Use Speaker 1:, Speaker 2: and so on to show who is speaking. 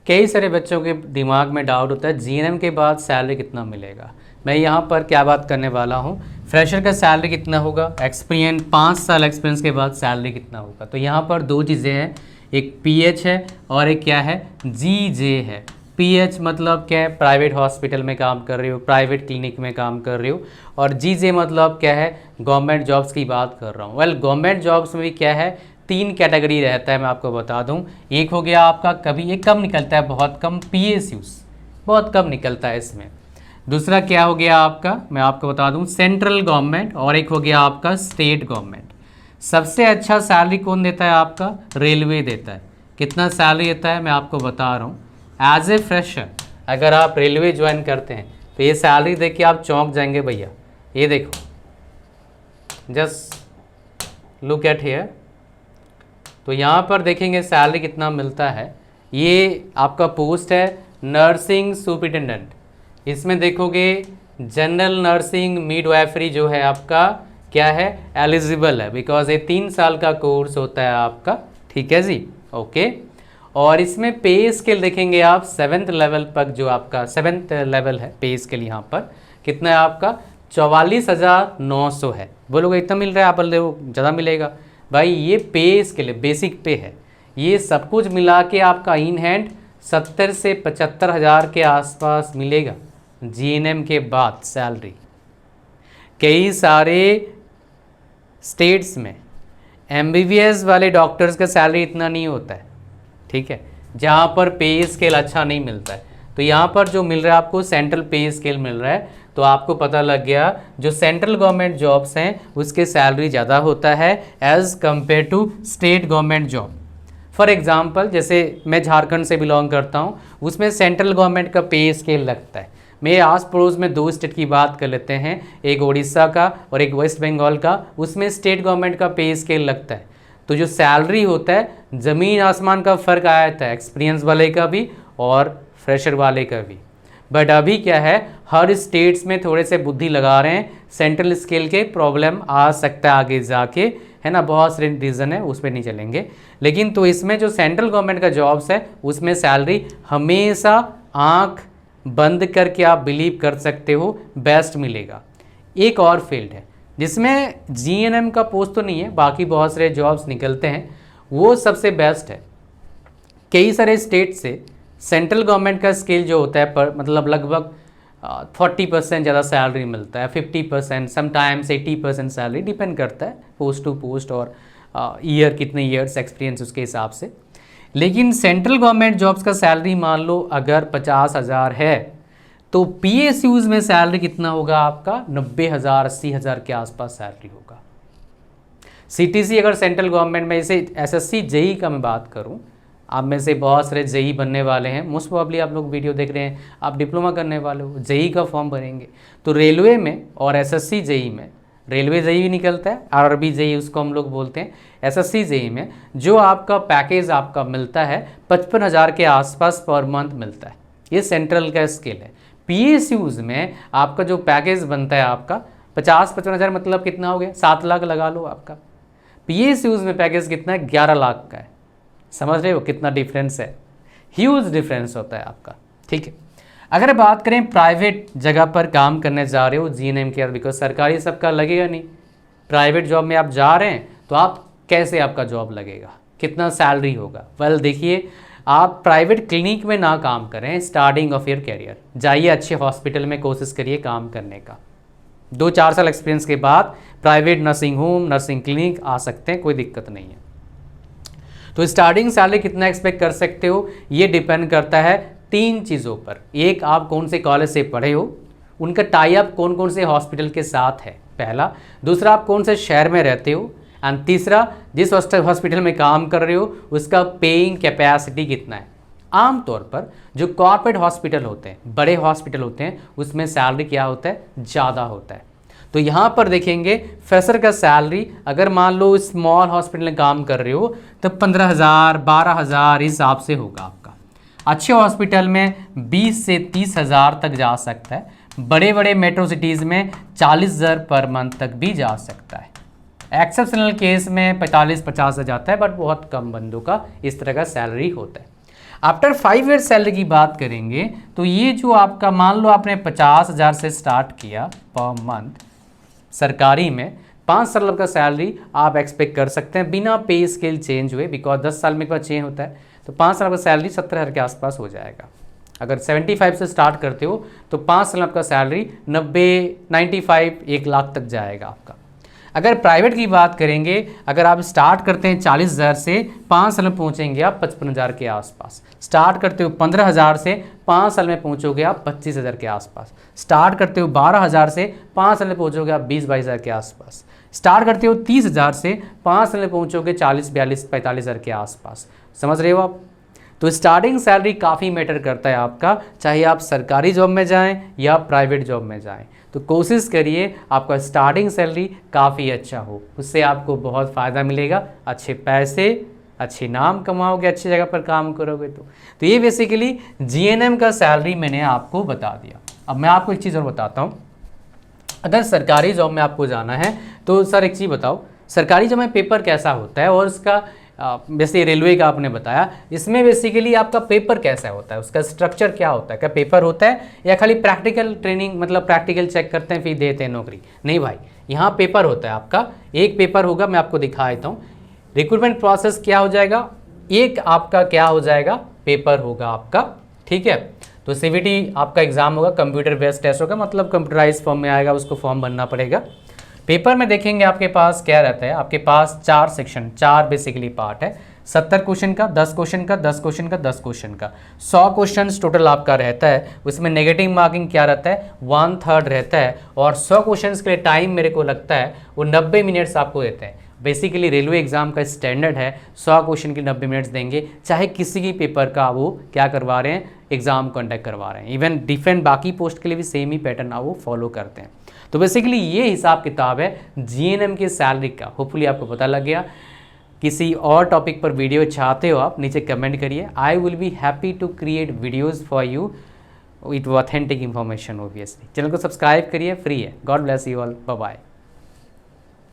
Speaker 1: कई सारे बच्चों के दिमाग में डाउट होता है जीएनएम के बाद सैलरी कितना मिलेगा। मैं यहाँ पर क्या बात करने वाला हूँ, फ्रेशर का सैलरी कितना होगा, 5 साल एक्सपीरियंस के बाद सैलरी कितना होगा। तो यहाँ पर दो चीज़ें हैं, एक पीएच है और एक क्या है, जीजे है। पीएच मतलब क्या है, प्राइवेट हॉस्पिटल में काम कर रहे हो, प्राइवेट क्लिनिक में काम कर रहे हो। और जीजे मतलब क्या है, गवर्नमेंट जॉब्स की बात कर रहा हूँ। वेल गवर्नमेंट जॉब्स में भी क्या है, 3 कैटेगरी रहता है, मैं आपको बता दूं। एक हो गया आपका, कभी एक कम निकलता है, बहुत कम, पीएसयूज बहुत कम निकलता है इसमें। दूसरा क्या हो गया आपका, मैं आपको बता दूं, सेंट्रल गवर्नमेंट, और एक हो गया आपका स्टेट गवर्नमेंट। सबसे अच्छा सैलरी कौन देता है आपका, रेलवे देता है। कितना सैलरी देता है मैं आपको बता रहा हूँ। एज ए फ्रेशर अगर आप रेलवे ज्वाइन करते हैं तो ये सैलरी देख के आप चौंक जाएंगे भैया। ये देखो, जस्ट लुक एट हियर। तो यहाँ पर देखेंगे सैलरी कितना मिलता है। ये आपका पोस्ट है नर्सिंग सुपरिटेंडेंट। इसमें देखोगे जनरल नर्सिंग मिडवाइफरी जो है आपका क्या है, एलिजिबल है, बिकॉज ये 3 साल का कोर्स होता है आपका। ठीक है जी, ओके। और इसमें पे स्केल देखेंगे आप 7th लेवल पर, जो आपका 7th लेवल है पे स्केल, यहाँ पर कितना है आपका 44,900 है। बोलोगे इतना मिल रहा है, आप बोल ज़्यादा मिलेगा। भाई ये पे स्केल है, बेसिक पे है। ये सब कुछ मिला के आपका इन हैंड 70 से 75 हज़ार के आसपास मिलेगा जीएनएम के बाद सैलरी। कई सारे स्टेट्स में एमबीबीएस वाले डॉक्टर्स का सैलरी इतना नहीं होता है, ठीक है, जहाँ पर पे स्केल अच्छा नहीं मिलता है। तो यहाँ पर जो मिल रहा है आपको सेंट्रल पे स्केल मिल रहा है। तो आपको पता लग गया जो सेंट्रल गवर्नमेंट जॉब्स हैं उसके सैलरी ज़्यादा होता है as compare to state government job. For example जैसे मैं झारखंड से बिलोंग करता हूँ, उसमें सेंट्रल गवर्नमेंट का पे स्केल लगता है। मैं आस पड़ोस में 2 स्टेट की बात कर लेते हैं, एक उड़ीसा का और एक वेस्ट बंगाल का, उसमें स्टेट गवर्नमेंट का पे स्केल लगता है। तो जो सैलरी होता है ज़मीन आसमान का फ़र्क आया था, एक्सपीरियंस वाले का भी और फ्रेशर वाले का भी। बट अभी क्या है, हर स्टेट्स में थोड़े से बुद्धि लगा रहे हैं, सेंट्रल स्केल के प्रॉब्लम आ सकता है आगे जाके, है ना, बहुत सारे रीज़न है, उस पर नहीं चलेंगे। लेकिन तो इसमें जो सेंट्रल गवर्नमेंट का जॉब्स है उसमें सैलरी हमेशा आँख बंद करके आप बिलीव कर सकते हो बेस्ट मिलेगा। एक और फील्ड है जिसमें जीएनएम का पोस्ट तो नहीं है, बाकी बहुत सारे जॉब्स निकलते हैं, वो सबसे बेस्ट है। कई सारे स्टेट से सेंट्रल गवर्नमेंट का स्केल जो होता है पर मतलब लगभग 40% ज़्यादा सैलरी मिलता है, 50%, समटाइम्स 80% सैलरी, डिपेंड करता है पोस्ट टू पोस्ट और ईयर, कितने ईयर्स एक्सपीरियंस उसके हिसाब से। लेकिन सेंट्रल गवर्नमेंट जॉब्स का सैलरी मान लो अगर 50,000 है तो पीएसयूज में सैलरी कितना होगा आपका, 90,000 80,000 के आसपास सैलरी होगा। सीटीसी अगर सेंट्रल गवर्नमेंट में, जैसे एसएससी जेई का मैं बात करूं, आप में से बहुत सारे जेई बनने वाले हैं, मोस्ट प्रोबेबली आप लोग वीडियो देख रहे हैं, आप डिप्लोमा करने वाले हो, जेई का फॉर्म भरेंगे। तो रेलवे में और एसएससी जेई में, रेलवे जेई निकलता है, आरआरबी जेई उसको हम लोग बोलते हैं, एसएससी जेई में जो आपका पैकेज आपका मिलता है 55,000 के आसपास पर मंथ मिलता है। ये सेंट्रल का स्केल है। पीएसयूज में आपका जो पैकेज बनता है आपका 50-55,000, मतलब कितना हो गया, 7 लाख लगा लो आपका। पीएसयूज में पैकेज कितना है, 11 लाख का है। समझ रहे हो कितना डिफरेंस है, ह्यूज डिफरेंस होता है आपका। ठीक है, अगर बात करें प्राइवेट जगह पर काम करने जा रहे हो जीएनएम के, बिकॉज सरकारी सबका लगेगा नहीं, प्राइवेट जॉब में आप जा रहे हैं तो आप कैसे आपका जॉब लगेगा, कितना सैलरी होगा। वेल देखिए, आप प्राइवेट क्लिनिक में ना काम करें, स्टार्टिंग ऑफ योर कैरियर जाइए अच्छे हॉस्पिटल में, कोशिश करिए काम करने का। 2-4 साल एक्सपीरियंस के बाद private nursing home, nursing clinic आ सकते हैं, कोई दिक्कत नहीं है। तो स्टार्टिंग सैलरी कितना एक्सपेक्ट कर सकते हो, ये डिपेंड करता है 3 चीज़ों पर। एक, आप कौन से कॉलेज से पढ़े हो, उनका टाई अप कौन कौन से हॉस्पिटल के साथ है, पहला। दूसरा, आप कौन से शहर में रहते हो, एंड तीसरा, जिस हॉस्पिटल में काम कर रहे हो उसका पेइंग कैपेसिटी कितना है। आमतौर पर जो कॉर्पोरेट हॉस्पिटल होते हैं, बड़े हॉस्पिटल होते हैं, उसमें सैलरी क्या होता है, ज़्यादा होता है। तो यहाँ पर देखेंगे फ्रेशर का सैलरी, अगर मान लो स्मॉल हॉस्पिटल में काम कर रहे हो तो 15,000 12,000 इस हिसाब से होगा आपका। अच्छे हॉस्पिटल में 20 से 30,000 तक जा सकता है, बड़े बड़े मेट्रो सिटीज़ में 40,000 पर मंथ तक भी जा सकता है। एक्सेप्शनल केस में 45-50 से जाता है, बट बहुत कम बंदों का इस तरह का सैलरी होता है। आफ्टर 5 ईयर सैलरी की बात करेंगे तो ये जो आपका मान लो आपने 50,000 से स्टार्ट किया पर मंथ सरकारी में, 5 साल का सैलरी आप एक्सपेक्ट कर सकते हैं बिना पे स्केल चेंज हुए, बिकॉज 10 साल में एक बार चेंज होता है। तो 5 साल का सैलरी 70,000 के आसपास हो जाएगा। अगर 75 से स्टार्ट करते हो तो 5 साल आपका सैलरी 90, 95, 1 लाख तक जाएगा आपका। अगर प्राइवेट की बात करेंगे, अगर आप स्टार्ट करते हैं 40,000 से 5 साल में पहुंचेंगे आप 55,000 के आसपास। स्टार्ट करते हो 15,000 से 5 साल में पहुंचोगे आप 25,000 के आसपास। स्टार्ट करते हो 12,000 से 5 साल में पहुंचोगे आप 20-22,000 के आसपास। स्टार्ट करते हो 30,000 से 5 साल में पहुंचोगे 40, 42, 45,000 के आसपास। समझ रहे हो आप? तो स्टार्टिंग सैलरी काफ़ी मैटर करता है आपका, चाहे आप सरकारी जॉब में जाएं या प्राइवेट जॉब में जाएं। तो कोशिश करिए आपका स्टार्टिंग सैलरी काफ़ी अच्छा हो, उससे आपको बहुत फ़ायदा मिलेगा, अच्छे पैसे, अच्छे नाम कमाओगे, अच्छी जगह पर काम करोगे। तो ये बेसिकली जीएनएम का सैलरी मैंने आपको बता दिया। अब मैं आपको एक चीज़ और बताता हूँ, अगर सरकारी जॉब में आपको जाना है तो सर एक चीज़ बताओ, सरकारी जॉब में पेपर कैसा होता है और उसका जैसे रेलवे का आपने बताया, इसमें बेसिकली आपका पेपर कैसा होता है, उसका स्ट्रक्चर क्या होता है? क्या पेपर होता है या खाली प्रैक्टिकल ट्रेनिंग, मतलब प्रैक्टिकल चेक करते हैं फिर देते हैं नौकरी? नहीं भाई, यहाँ पेपर होता है आपका, एक पेपर होगा, मैं आपको दिखा देता हूँ। रिक्रूटमेंट प्रोसेस क्या हो जाएगा, एक आपका क्या हो जाएगा, पेपर होगा आपका, ठीक है। तो सीवीटी आपका एग्जाम होगा, कंप्यूटर बेस्ड टेस्ट होगा, मतलब कंप्यूटराइज फॉर्म में आएगा, उसको फॉर्म भरना पड़ेगा। पेपर में देखेंगे आपके पास क्या रहता है, आपके पास 4 सेक्शन, 4 बेसिकली पार्ट है, 70 क्वेश्चन का, 10 क्वेश्चन का, 10 क्वेश्चन का, 10 क्वेश्चन का, 100 क्वेश्चन टोटल आपका रहता है। उसमें नेगेटिव मार्किंग क्या रहता है, 1/3 रहता है। और 100 क्वेश्चन के लिए टाइम मेरे को लगता है वो 90 मिनट्स आपको देते हैं। बेसिकली रेलवे एग्जाम का स्टैंडर्ड है 100 क्वेश्चन के 90 मिनट्स देंगे, चाहे किसी की पेपर का वो क्या करवा रहे हैं, एग्जाम कंडक्ट करवा रहे हैं। इवन डिफरेंट बाकी पोस्ट के लिए भी सेम ही पैटर्न वो फॉलो करते हैं। तो बेसिकली ये हिसाब किताब है जीएनएम की सैलरी का। होपफुली आपको पता लग गया। किसी और टॉपिक पर वीडियो चाहते हो आप नीचे कमेंट करिए। I will be happy to create videos for you with authentic information. Obviously channel को सब्सक्राइब करिए, फ्री है। God bless you all, bye bye.